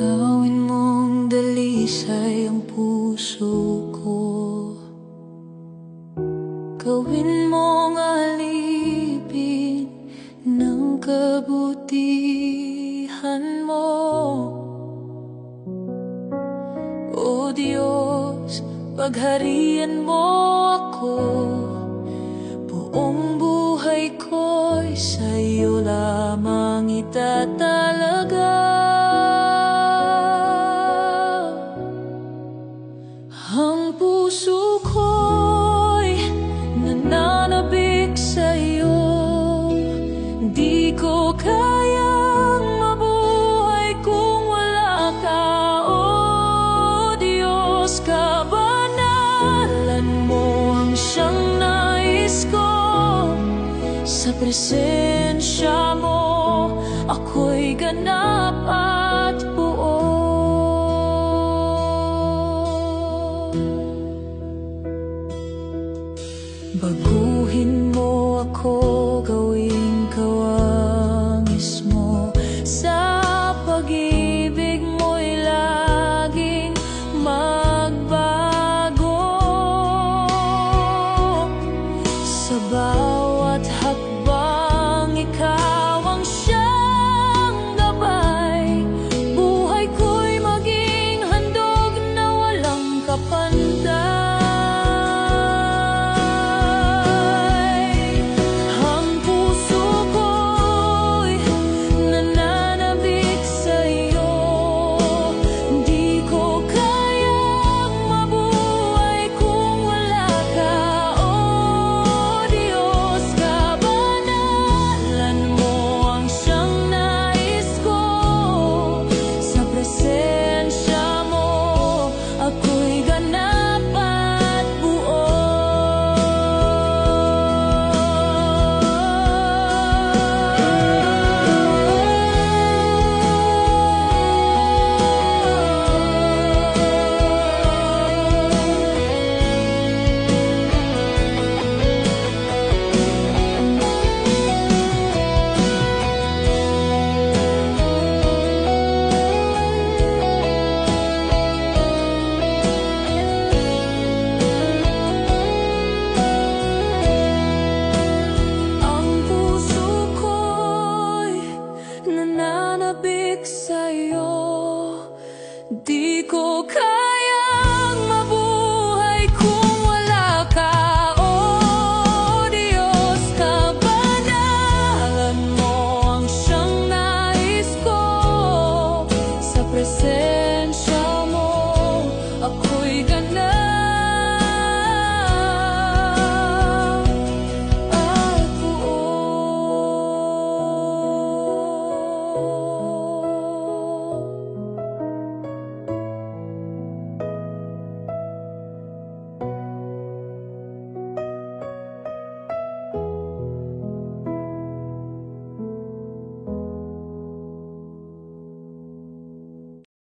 Gawin mong dalisay ang puso ko, gawin mong alipin ng kabutihan mo. O Diyos, pagharian mo ako, buong buhay ko'y sa'yo lamang itatalaga. Ang puso ko'y nananabik sa'yo, di ko kayang mabuhay kung wala ka. O Diyos, kabanalan mo ang siyang nais ko. Sa presensya mo, ako'y ganap at buo. Baguhin mo ako, gawing kawangis mo. Sa pag-ibig mo'y laging magbago. Sa bawat hakbang, ikaw ang siyang gabay. Buhay ko'y maging handog na walang kapantay. Nananabik sa'yo, di ko kaya